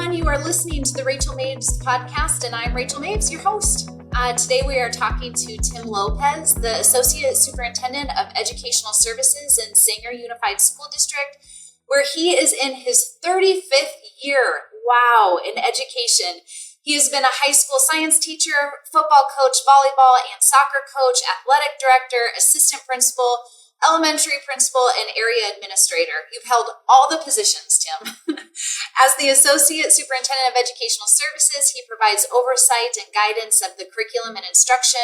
everyone. You are listening to the Rachael Maves podcast, and I'm Rachael Maves, your host. Today we are talking to Tim Lopez, the Associate Superintendent of Educational Services in Sanger Unified School District, where he is in his 35th year, in education. He has been a high school science teacher, football coach, volleyball and soccer coach, athletic director, assistant principal, elementary principal, and area administrator. You've held all the positions, Tim. As the Associate Superintendent of Educational Services, he provides oversight and guidance of the curriculum and instruction,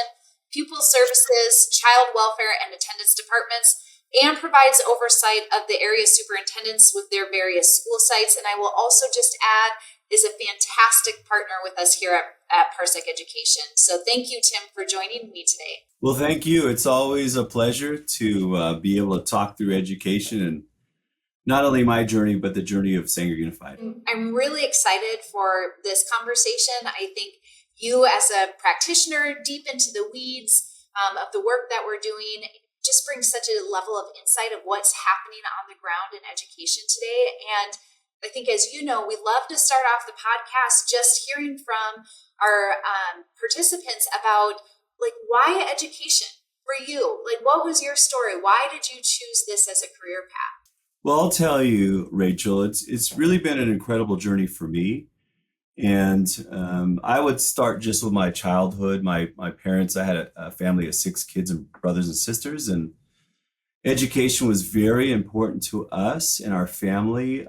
pupil services, child welfare, and attendance departments, and provides oversight of the area superintendents with their various school sites. And I will also just add, is a fantastic partner with us here at Parsec Education. So thank you, Tim, for joining me today. Well, thank you. It's always a pleasure to be able to talk through education and not only my journey, but the journey of Sanger Unified. I'm really excited for this conversation. I think you, as a practitioner deep into the weeds of the work that we're doing, just brings such a level of insight of what's happening on the ground in education today. And I think, as you know, we love to start off the podcast just hearing from our participants about, why education for you? What was your story? Why did you choose this as a career path? Well, I'll tell you, Rachel, it's really been an incredible journey for me. And I would start just with my childhood. My parents, I had a family of 6 kids and brothers and sisters, and education was very important to us and our family.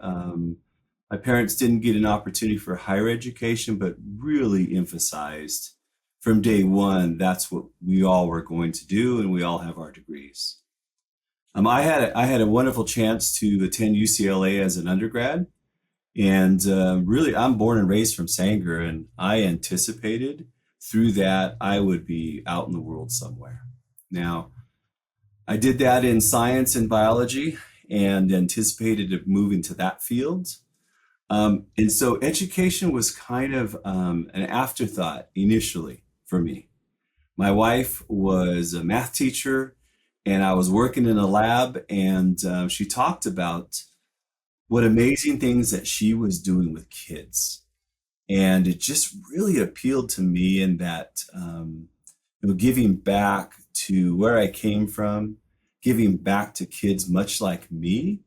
My parents didn't get an opportunity for higher education, but really emphasized from day one, that's what we all were going to do, and we all have our degrees. I had a wonderful chance to attend UCLA as an undergrad, and really, I'm born and raised from Sanger, and I anticipated through that I would be out in the world somewhere. Now, I did that in science and biology and anticipated moving to that field. And so education was kind of an afterthought initially for me. My wife was a math teacher, and I was working in a lab, and she talked about what amazing things that she was doing with kids. And it just really appealed to me in that giving back to where I came from, giving back to kids much like me,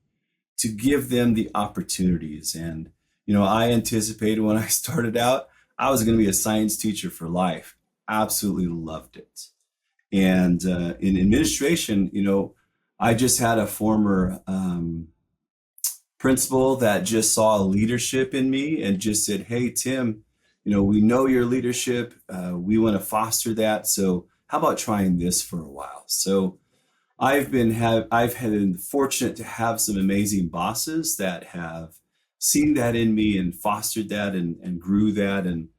to give them the opportunities. And, I anticipated when I started out, I was going to be a science teacher for life. Absolutely loved it. And in administration, I just had a former principal that just saw leadership in me and just said, "Hey, Tim, we know your leadership. We want to foster that. So how about trying this for a while?" So I've been fortunate to have some amazing bosses that have seen that in me and fostered that and grew that and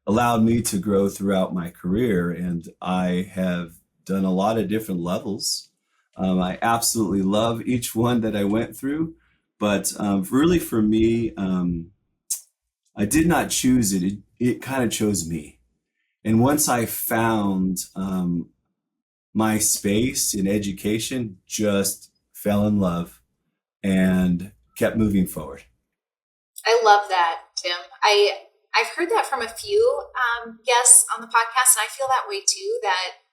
allowed me to grow throughout my career. And I have done a lot of different levels. I absolutely love each one that I went through, but really for me, I did not choose it. It kind of chose me. And once I found my space in education, just fell in love and kept moving forward. I love that, Tim. I've heard that from a few guests on the podcast, and I feel that way too, that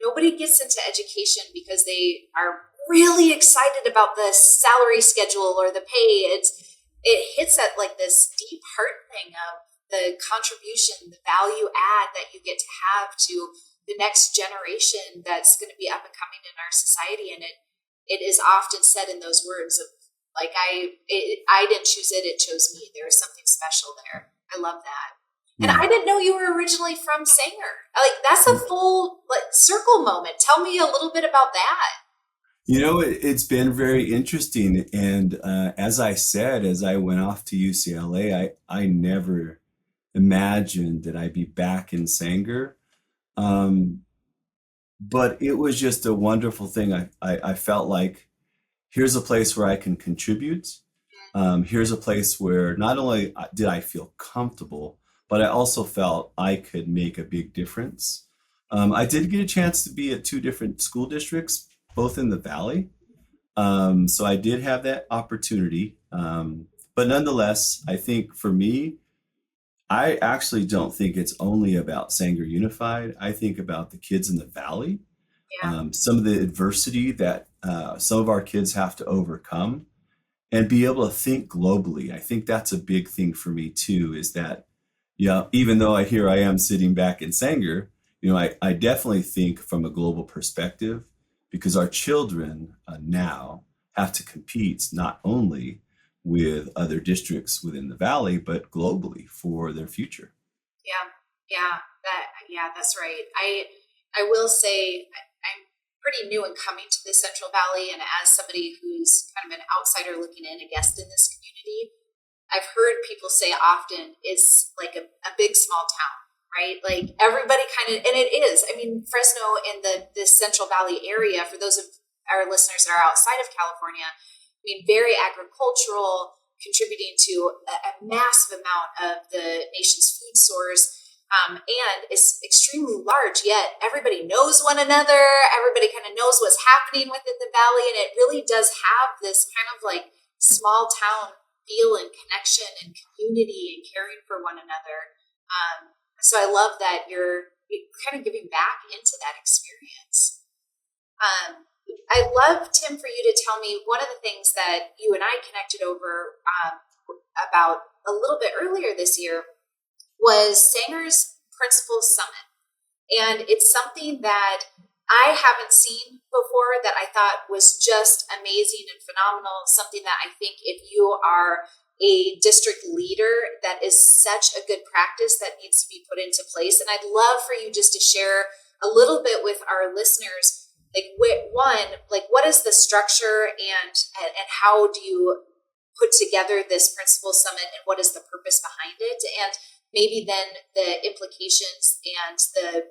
nobody gets into education because they are really excited about the salary schedule or the pay. It hits at this deep heart thing of the contribution, the value add that you get to have to the next generation that's going to be up and coming in our society. And it is often said in those words of I didn't choose it, it chose me. There is something special there. I love that. And I didn't know you were originally from Sanger. That's a full circle moment. Tell me a little bit about that. It's been very interesting. And as I said, as I went off to UCLA, I never imagined that I'd be back in Sanger. But it was just a wonderful thing. I felt like here's a place where I can contribute. Here's a place where not only did I feel comfortable, but I also felt I could make a big difference. I did get a chance to be at 2 different school districts, both in the Valley. So I did have that opportunity. But nonetheless, I think for me, I actually don't think it's only about Sanger Unified. I think about the kids in the Valley, Yeah. some of the adversity that some of our kids have to overcome and be able to think globally. I think that's a big thing for me too, is that, yeah, even though I am sitting back in Sanger, I definitely think from a global perspective because our children now have to compete not only with other districts within the valley, but globally for their future. Yeah, yeah, that's right. I will say I'm pretty new in coming to the Central Valley, and as somebody who's kind of an outsider looking in, a guest in this community, I've heard people say often it's like a big small town, right? Like everybody kind of, and it is. I mean, Fresno in this Central Valley area, for those of our listeners that are outside of California, I mean, very agricultural, contributing to a massive amount of the nation's food source. And is extremely large, yet everybody knows one another. Everybody kind of knows what's happening within the valley. And it really does have this kind of like small town feel and connection and community and caring for one another. So I love that you're kind of giving back into that experience. I'd love, Tim, for you to tell me one of the things that you and I connected over about a little bit earlier this year was Sanger's Principal Summit. And it's something that I haven't seen before that I thought was just amazing and phenomenal. Something that I think if you are a district leader, that is such a good practice that needs to be put into place. And I'd love for you just to share a little bit with our listeners, like what is the structure and how do you put together this Principal Summit and what is the purpose behind it? And maybe then the implications and the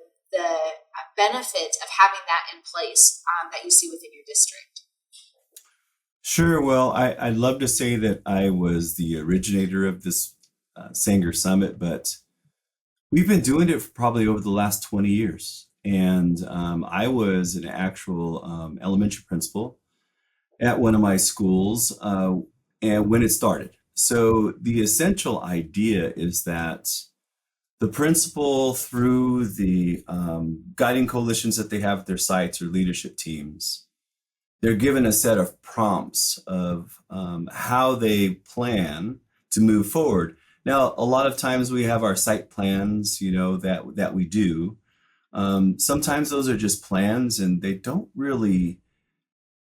benefit of having that in place that you see within your district. Sure. Well, I'd love to say that I was the originator of this Sanger Summit, but we've been doing it for probably over the last 20 years. And I was an actual elementary principal at one of my schools and when it started. So the essential idea is that the principal, through the guiding coalitions that they have at their sites or leadership teams, they're given a set of prompts of how they plan to move forward. Now, a lot of times we have our site plans, that we do. Sometimes those are just plans and they don't really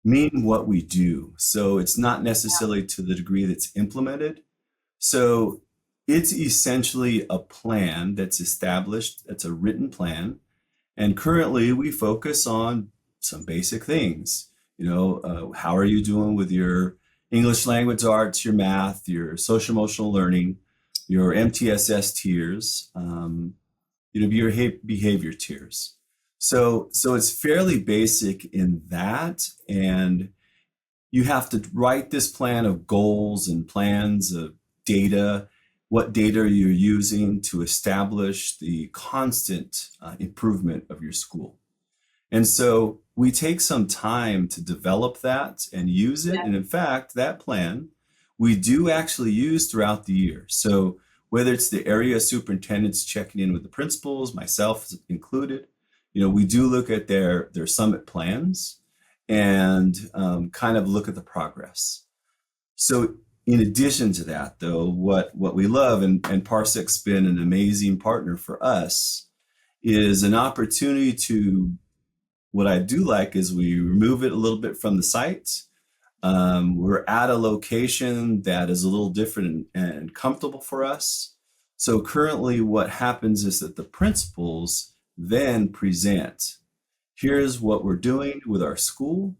mean what we do. So it's not necessarily to the degree that's implemented. So it's essentially a plan that's established, that's a written plan. And currently we focus on some basic things. How are you doing with your English language arts, your math, your social emotional learning, your MTSS tiers, your behavior tiers. So it's fairly basic in that, and you have to write this plan of goals and plans of data, what data you're using to establish the constant improvement of your school. And so we take some time to develop that and use it. And in fact, that plan we do actually use throughout the year. So whether it's the area superintendents checking in with the principals, myself included, we do look at their summit plans and kind of look at the progress. So in addition to that, though, what we love, and Parsec's been an amazing partner for us, is an opportunity to, what I do like is we remove it a little bit from the site. We're at a location that is a little different and comfortable for us. So currently what happens is that the principals then present, here's what we're doing with our school.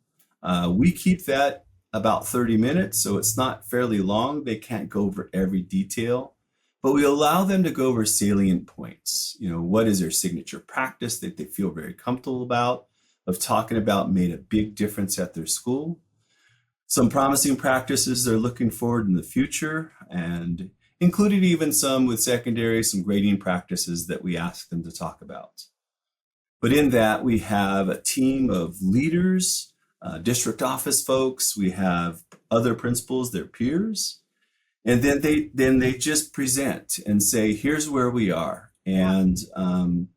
We keep that about 30 minutes, so it's not fairly long. They can't go over every detail, but we allow them to go over salient points. What is their signature practice that they feel very comfortable about, of talking about made a big difference at their school. Some promising practices they're looking forward in the future, and included even some with secondary, some grading practices that we ask them to talk about. But in that, we have a team of leaders, district office folks, we have other principals, their peers, And then they just present and say, here's where we are. Yeah. And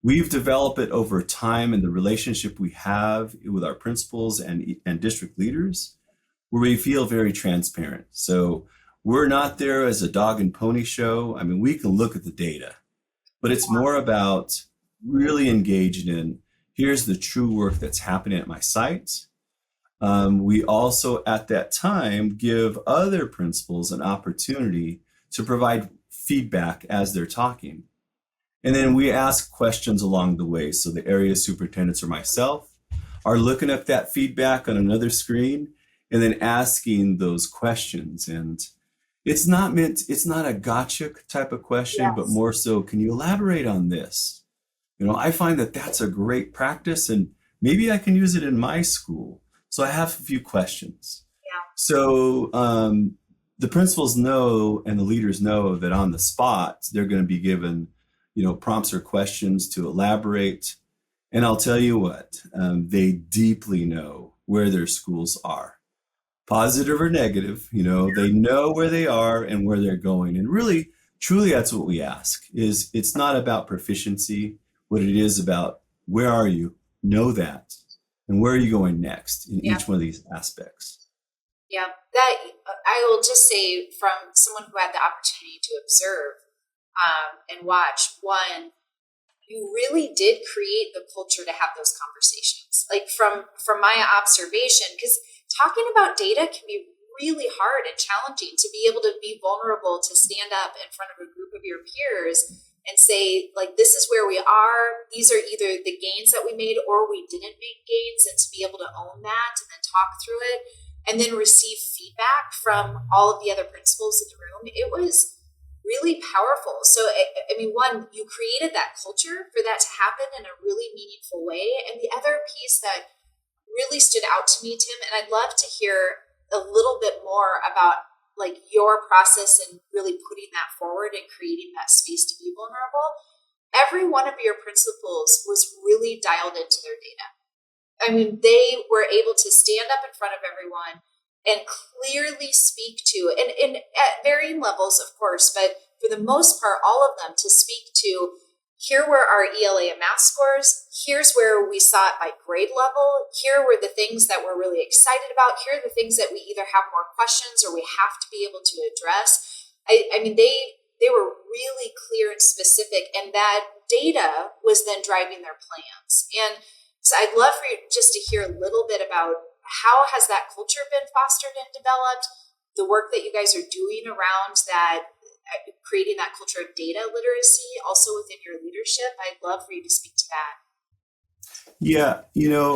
we've developed it over time in the relationship we have with our principals and district leaders, where we feel very transparent. So we're not there as a dog and pony show. I mean, we can look at the data, but it's more about really engaging in, here's the true work that's happening at my site. We also, at that time, give other principals an opportunity to provide feedback as they're talking. And then we ask questions along the way. So the area superintendents or myself are looking up that feedback on another screen and then asking those questions. And it's not a gotcha type of question, but Yes. more so, can you elaborate on this? I find that that's a great practice, and maybe I can use it in my school. So I have a few questions. Yeah. So the principals know and the leaders know that on the spot, they're going to be given, prompts or questions to elaborate. And I'll tell you what, they deeply know where their schools are, positive or negative. They know where they are and where they're going. And really, truly, that's what we ask. Is it's not about proficiency. What it is about, where are you? Know that. And where are you going next in Yeah. each one of these aspects? Yeah. That I will just say, from someone who had the opportunity to observe and watch, one, you really did create the culture to have those conversations. Like from my observation, because talking about data can be really hard and challenging, to be able to be vulnerable, to stand up in front of a group of your peers and say, like, this is where we are. These are either the gains that we made or we didn't make gains, and to be able to own that and then talk through it and then receive feedback from all of the other principals in the room. It was really powerful. So, I mean, one, you created that culture for that to happen in a really meaningful way. And the other piece that really stood out to me, Tim, and I'd love to hear a little bit more about like your process and really putting that forward and creating that space to be vulnerable. Every one of your principals was really dialed into their data. I mean, they were able to stand up in front of everyone and clearly speak to, and at varying levels, of course, but for the most part, all of them to speak to, here were our ELA and math scores, here's where we saw it by grade level, here were the things that we're really excited about, here are the things that we either have more questions or we have to be able to address. I mean, they were really clear and specific, and that data was then driving their plans. And so I'd love for you just to hear a little bit about how has that culture been fostered and developed, the work that you guys are doing around that, creating that culture of data literacy also within your leadership. I'd love for you to speak to that. Yeah,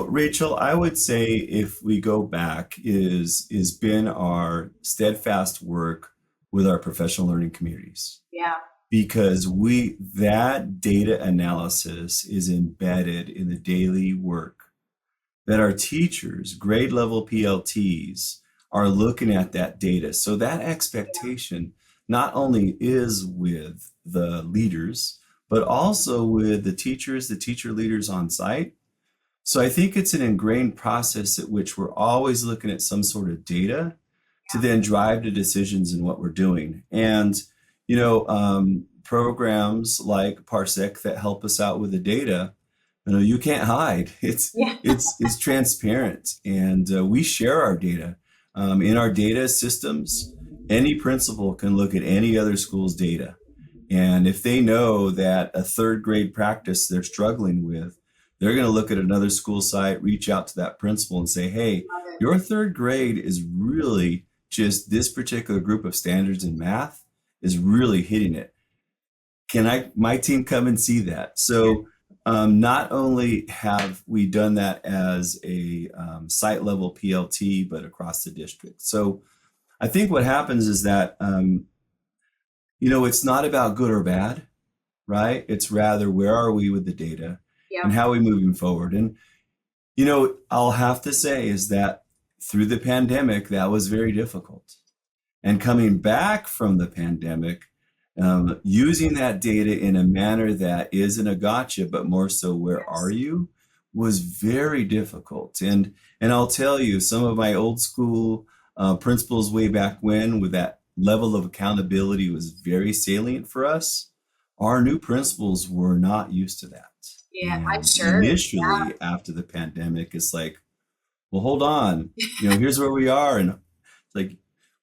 Rachel, I would say, if we go back, is been our steadfast work with our professional learning communities. Yeah. Because that data analysis is embedded in the daily work that our teachers, grade level PLTs, are looking at that data. So that expectation not only is with the leaders, but also with the teachers, the teacher leaders on site. So I think it's an ingrained process at which we're always looking at some sort of data to then drive the decisions in what we're doing. And, programs like Parsec that help us out with the data, you can't hide. It's transparent, and we share our data in our data systems. Any principal can look at any other school's data, and if they know that a third grade practice they're struggling with, they're going to look at another school site, reach out to that principal and say, hey, your third grade is really just this particular group of standards in math is really hitting it. Can my team come and see that? So not only have we done that as a site level PLT, but across the district. So I think what happens is that, it's not about good or bad, right? It's rather, where are we with the data and how are we moving forward? And, I'll have to say is that through the pandemic, that was very difficult. And coming back from the pandemic, using that data in a manner that isn't a gotcha, but more so, where are you, was very difficult. And I'll tell you, some of my old school principals way back when, with that level of accountability was very salient for us, our new principals were not used to that. Yeah, I'm And sure. initially, after the pandemic, it's like, well, hold on, here's where we are. And it's like,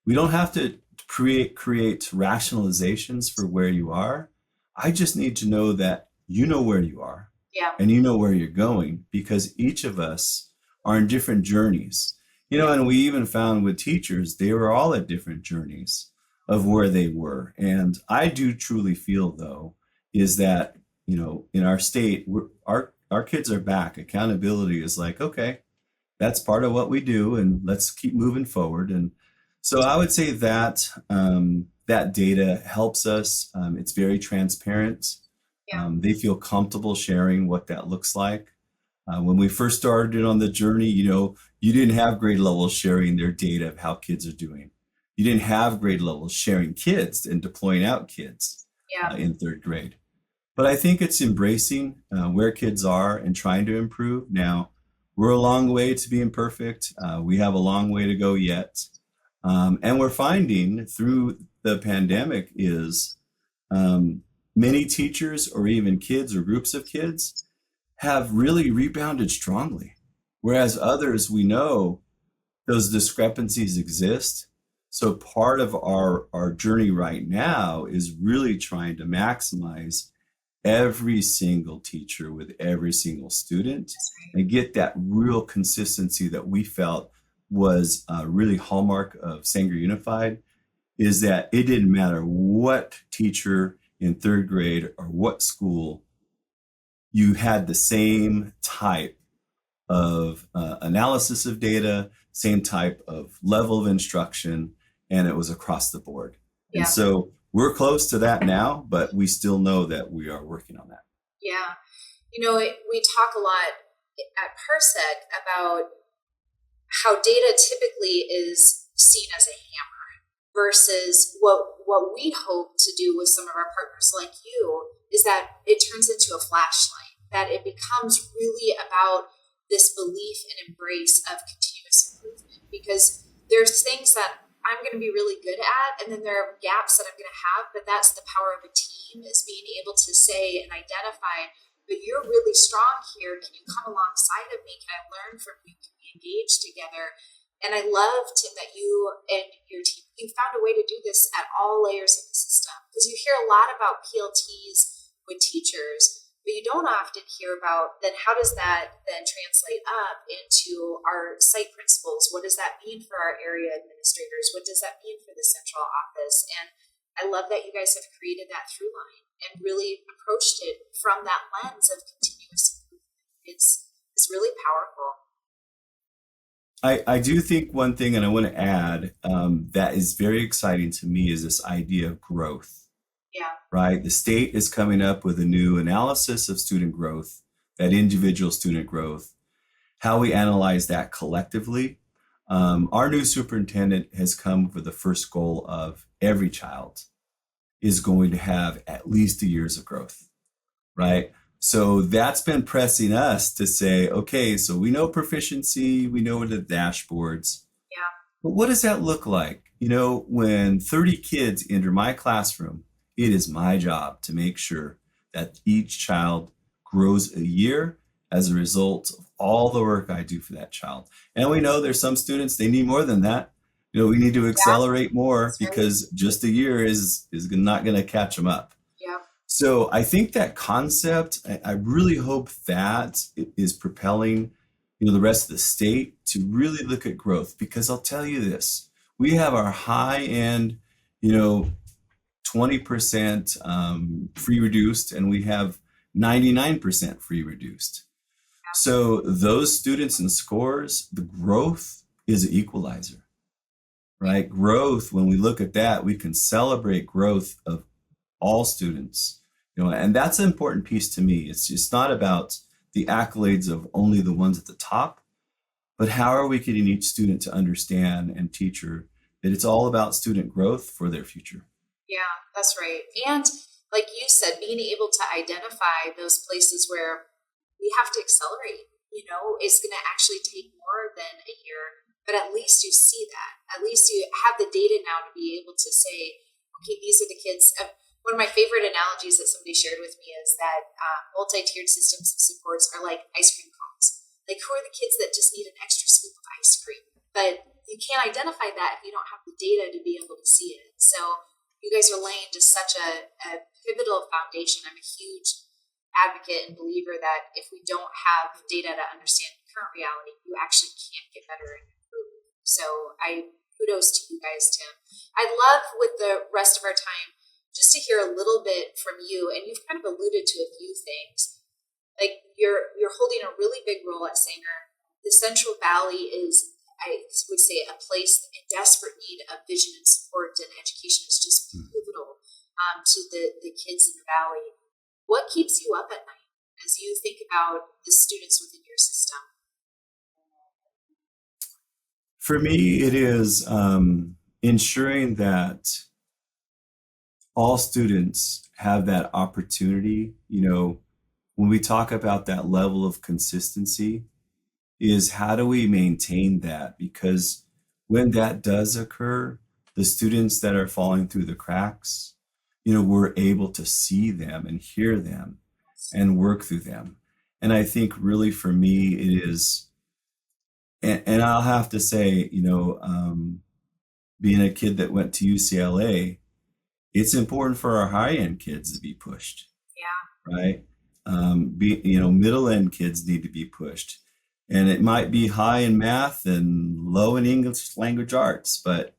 we don't have to create rationalizations for where you are. I just need to know that you know where you are Yeah. and you know where you're going, because each of us are in different journeys. And we even found with teachers, they were all at different journeys of where they were. And I do truly feel, though, is that, in our state, our kids are back. Accountability is like, okay, that's part of what we do, and let's keep moving forward. And so I would say that that data helps us. It's very transparent. Yeah. They feel comfortable sharing what that looks like. When we first started on the journey, you didn't have grade levels sharing their data of how kids are doing. You didn't have grade levels sharing kids and deploying out kids in third grade. But I think it's embracing where kids are and trying to improve. Now, we're a long way to being perfect. We have a long way to go yet. And we're finding through the pandemic is many teachers or even kids or groups of kids have really rebounded strongly. Whereas others, we know those discrepancies exist. So part of our journey right now is really trying to maximize every single teacher with every single student and get that real consistency that we felt was a really hallmark of Sanger Unified, is that it didn't matter what teacher in third grade or what school, you had the same type of analysis of data, same type of level of instruction, and it was across the board. Yeah. And so we're close to that now, but we still know that we are working on that. Yeah. We talk a lot at Parsec about how data typically is seen as a hammer versus what we hope to do with some of our partners like you is that it turns into a flashlight, that it becomes really about this belief and embrace of continuous improvement, because there's things that I'm going to be really good at, and then there are gaps that I'm going to have, but that's the power of a team, is being able to say and identify, but you're really strong here. Can you come alongside of me? Can I learn from you? Can we engage together? And I love, Tim, that you and your team, you found a way to do this at all layers of the system, because you hear a lot about PLTs with teachers, but you don't often hear about then how does that then translate up into our site principals? What does that mean for our area administrators? What does that mean for the central office? And I love that you guys have created that through line and really approached it from that lens of continuous improvement. It's really powerful. I do think one thing, and I want to add, that is very exciting to me, is this idea of growth. Yeah. Right? The state is coming up with a new analysis of student growth, that individual student growth, how we analyze that collectively. Our new superintendent has come with the first goal of every child is going to have at least 2 years of growth, right? So that's been pressing us to say, okay, so we know proficiency, we know the dashboards. Yeah. But what does that look like? When 30 kids enter my classroom, it is my job to make sure that each child grows a year as a result of all the work I do for that child. And we know there's some students, they need more than that. We need to accelerate more because just a year is not going to catch them up. Yeah. So I think that concept, I really hope that it is propelling, the rest of the state to really look at growth, because I'll tell you this, we have our high end, 20% free reduced, and we have 99% free reduced. So those students and scores, the growth is an equalizer, right? Growth, when we look at that, we can celebrate growth of all students, and that's an important piece to me. It's just not about the accolades of only the ones at the top, but how are we getting each student to understand, and teacher, that it's all about student growth for their future. Yeah, that's right. And like you said, being able to identify those places where we have to accelerate, is going to actually take more than a year, but at least you see that. At least you have the data now to be able to say, okay, these are the kids. One of my favorite analogies that somebody shared with me is that multi-tiered systems of supports are like ice cream cones. Like, who are the kids that just need an extra scoop of ice cream? But you can't identify that if you don't have the data to be able to see it. So you guys are laying just such a pivotal foundation. I'm a huge advocate and believer that if we don't have data to understand the current reality, you actually can't get better and improve. So kudos to you guys, Tim. I'd love, with the rest of our time, just to hear a little bit from you, and you've kind of alluded to a few things. Like, you're holding a really big role at Sanger. The Central Valley is, I would say, a place in desperate need of vision and support, and education is just pivotal to the kids in the Valley. What keeps you up at night as you think about the students within your system? For me, it is ensuring that all students have that opportunity. When we talk about that level of consistency, is how do we maintain that? Because when that does occur, the students that are falling through the cracks, we're able to see them and hear them and work through them. And I think really for me, it is, and I'll have to say, being a kid that went to UCLA, it's important for our high-end kids to be pushed. Yeah. Right? Middle-end kids need to be pushed. And it might be high in math and low in English language arts, but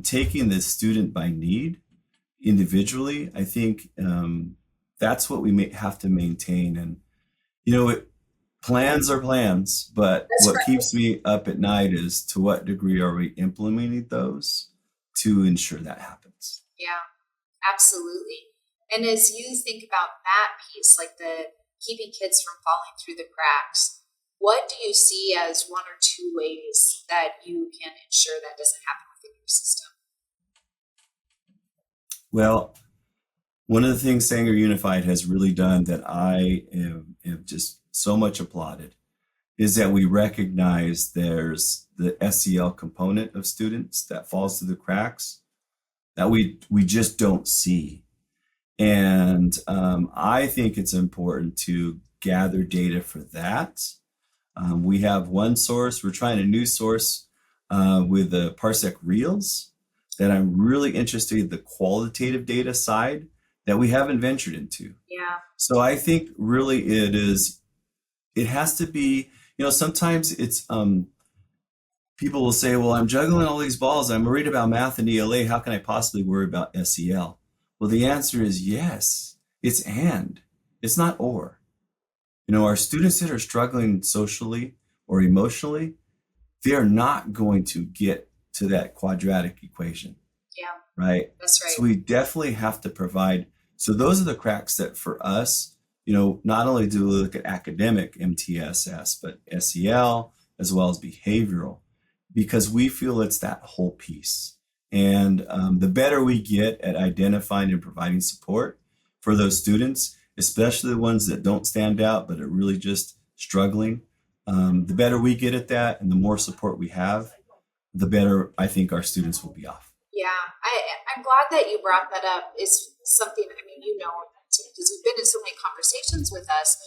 taking the student by need individually, I think that's what we have to maintain. And, plans are plans, but That's what right. keeps me up at night is to what degree are we implementing those to ensure that happens. Yeah, absolutely. And as you think about that piece, like the keeping kids from falling through the cracks, what do you see as one or two ways that you can ensure that doesn't happen within your system? Well, one of the things Sanger Unified has really done that I have just so much applauded is that we recognize there's the SEL component of students that falls through the cracks that we just don't see. And I think it's important to gather data for that. We have one source. We're trying a new source with the Parsec Reels that I'm really interested in, the qualitative data side that we haven't ventured into. Yeah. So I think really it has to be, sometimes it's, people will say, well, I'm juggling all these balls. I'm worried about math and ELA. How can I possibly worry about SEL? Well, the answer is yes. It's and. It's not or. Our students that are struggling socially or emotionally, they are not going to get to that quadratic equation. Yeah. Right? That's right. So we definitely have to provide. So those are the cracks that for us, not only do we look at academic MTSS, but SEL as well as behavioral, because we feel it's that whole piece. And the better we get at identifying and providing support for those students, especially the ones that don't stand out but are really just struggling, the better we get at that and the more support we have, the better I think our students will be off. Yeah, I'm glad that you brought that up. It's something, because you've been in so many conversations with us,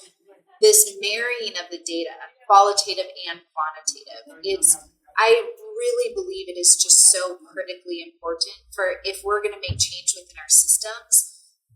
this marrying of the data, qualitative and quantitative. I really believe it is just so critically important for if we're going to make change within our systems.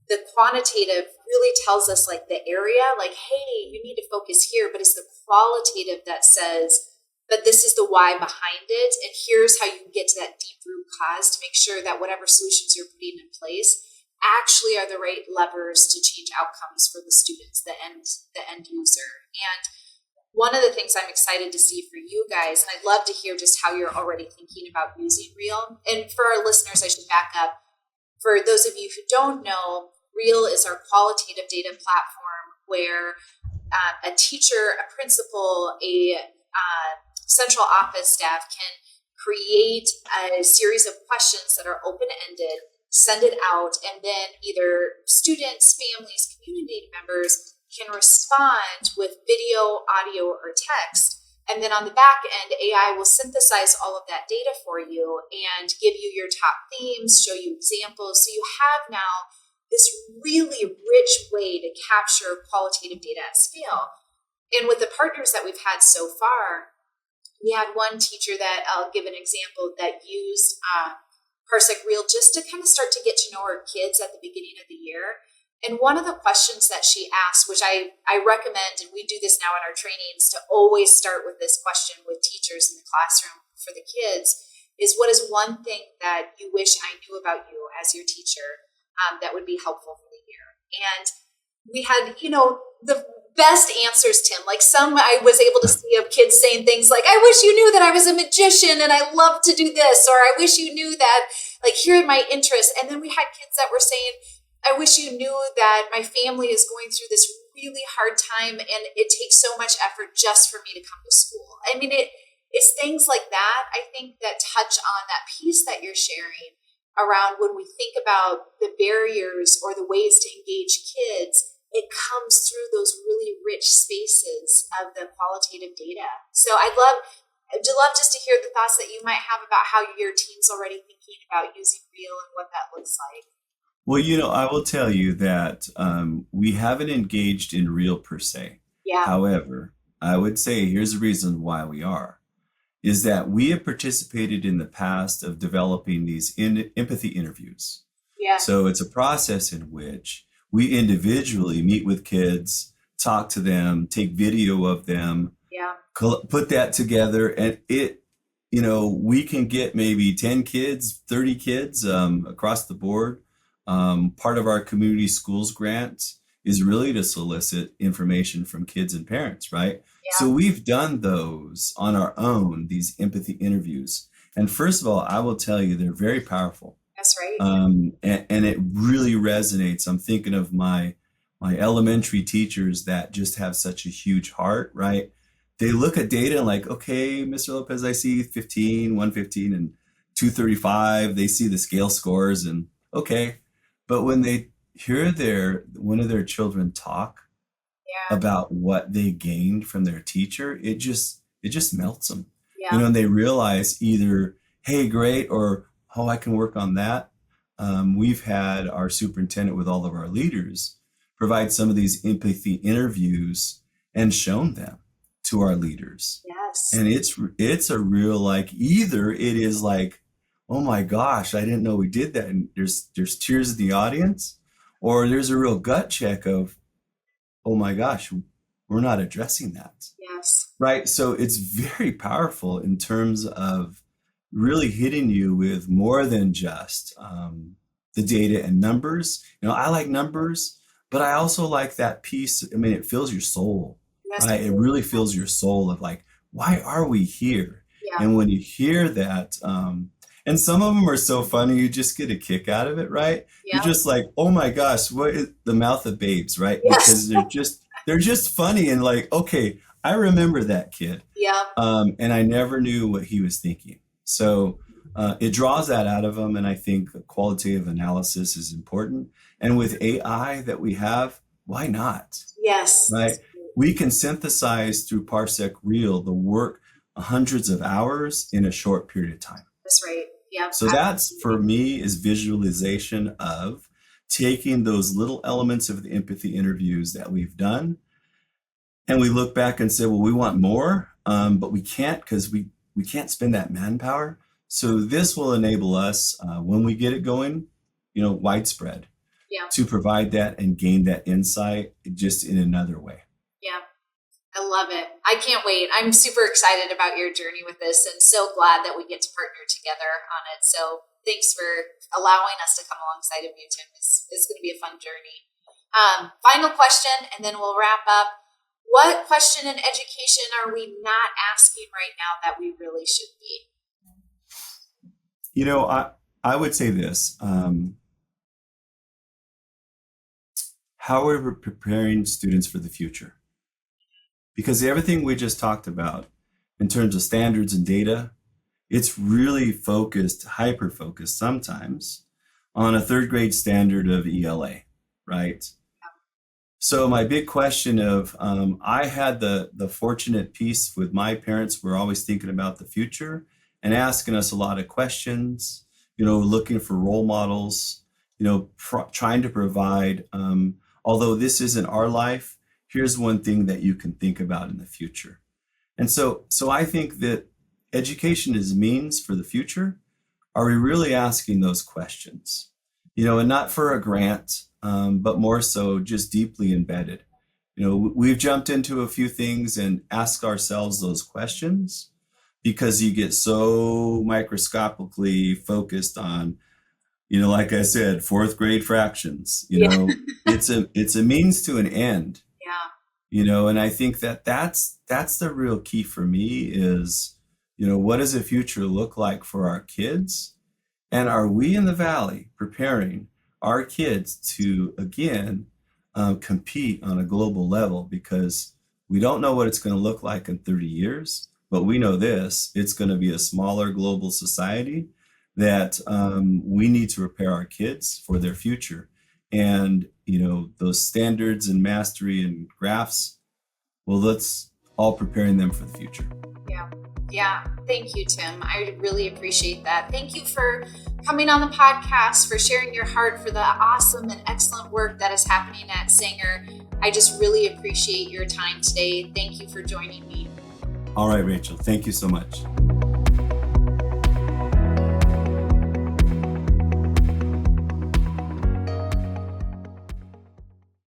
The quantitative really tells us like the area, like, hey, you need to focus here, but it's the qualitative that says, but this is the why behind it. And here's how you get to that deep root cause to make sure that whatever solutions you're putting in place actually are the right levers to change outcomes for the students, the end user. And one of the things I'm excited to see for you guys, and I'd love to hear just how you're already thinking about using Reel. And for our listeners, I should back up. For those of you who don't know, Reel is our qualitative data platform where a teacher, a principal, a central office staff can create a series of questions that are open-ended, send it out, and then either students, families, community members can respond with video, audio, or text. And then on the back end, AI will synthesize all of that data for you and give you your top themes, show you examples. So you have now this really rich way to capture qualitative data at scale. And with the partners that we've had so far, we had one teacher that I'll give an example that used Parsec Real just to kind of start to get to know her kids at the beginning of the year. And one of the questions that she asked, which I recommend, and we do this now in our trainings, to always start with this question with teachers in the classroom for the kids, is what is one thing that you wish I knew about you as your teacher that would be helpful for the year? And we had, the best answers, Tim. Like some, I was able to see of kids saying things like, I wish you knew that I was a magician and I love to do this, or I wish you knew that, like, here are my interests. And then we had kids that were saying, I wish you knew that my family is going through this really hard time and it takes so much effort just for me to come to school. I mean, it's things like that, I think, that touch on that piece that you're sharing around when we think about the barriers or the ways to engage kids. It comes through those really rich spaces of the qualitative data. So I'd love just to hear the thoughts that you might have about how your team's already thinking about using Real and what that looks like. Well, I will tell you that we haven't engaged in Real per se. Yeah. However, I would say here's the reason why we are, is that we have participated in the past of developing these empathy interviews. Yeah. So it's a process in which we individually meet with kids, talk to them, take video of them, put that together, and we can get maybe 10 kids, 30 kids across the board. Part of our community schools grant is really to solicit information from kids and parents, right? Yeah. So we've done those on our own, these empathy interviews. And first of all, I will tell you, they're very powerful. That's right. And it really resonates. I'm thinking of my elementary teachers that just have such a huge heart, right? They look at data and like, okay, Mr. Lopez, I see 15, 115 and 235. They see the scale scores and okay. But when they hear one of their children talk about what they gained from their teacher, it just melts them. Yeah. And they realize either, hey, great, or oh, I can work on that. We've had our superintendent with all of our leaders provide some of these empathy interviews and shown them to our leaders. Yes. And it's a real, like, either it is like, oh my gosh, I didn't know we did that, and there's tears in the audience, or there's a real gut check of, oh my gosh, we're not addressing that. Yes. Right. So it's very powerful in terms of really hitting you with more than just the data and numbers. I like numbers, but I also like that piece. I mean, it fills your soul. Yes. Right? It really fills your soul of like, why are we here? Yeah. And when you hear that, and some of them are so funny, you just get a kick out of it, right? Yeah. You're just like, oh my gosh, what is the mouth of babes, right? Yes. Because they're just funny and like, okay, I remember that kid. Yeah. And I never knew what he was thinking. So it draws that out of them. And I think qualitative analysis is important. And with AI that we have, why not? Yes. Right? We can synthesize through Parsec Real the work hundreds of hours in a short period of time. That's right. Yeah. So that's, for me, is visualization of taking those little elements of the empathy interviews that we've done. And we look back and say, well, we want more, but we can't because we can't spend that manpower. So this will enable us, when we get it going, widespread, to provide that and gain that insight just in another way. Yeah. I love it. I can't wait. I'm super excited about your journey with this and so glad that we get to partner together on it. So thanks for allowing us to come alongside of you, Tim. It's going to be a fun journey. Final question, and then we'll wrap up. What question in education are we not asking right now that we really should be? I would say this. How are we preparing students for the future? Because everything we just talked about in terms of standards and data, it's really focused, hyper-focused sometimes on a third grade standard of ELA, right? So my big question of I had the fortunate piece with my parents. We're always thinking about the future and asking us a lot of questions. Looking for role models. Trying to provide. Although this isn't our life, here's one thing that you can think about in the future. And so I think that education is means for the future. Are we really asking those questions? And not for a grant, but more so just deeply embedded. We've jumped into a few things and asked ourselves those questions because you get so microscopically focused on, like I said, fourth grade fractions. Yeah. It's a means to an end. Yeah. And I think that's the real key for me is, what does the future look like for our kids? And are we in the Valley preparing our kids to, again, compete on a global level? Because we don't know what it's going to look like in 30 years, but we know this, it's going to be a smaller global society that we need to prepare our kids for their future. And, those standards and mastery and graphs, well, let's all preparing them for the future. Yeah. Yeah. Thank you, Tim. I really appreciate that. Thank you for coming on the podcast, for sharing your heart for the awesome and excellent work that is happening at Sanger. I just really appreciate your time today. Thank you for joining me. All right, Rachel. Thank you so much.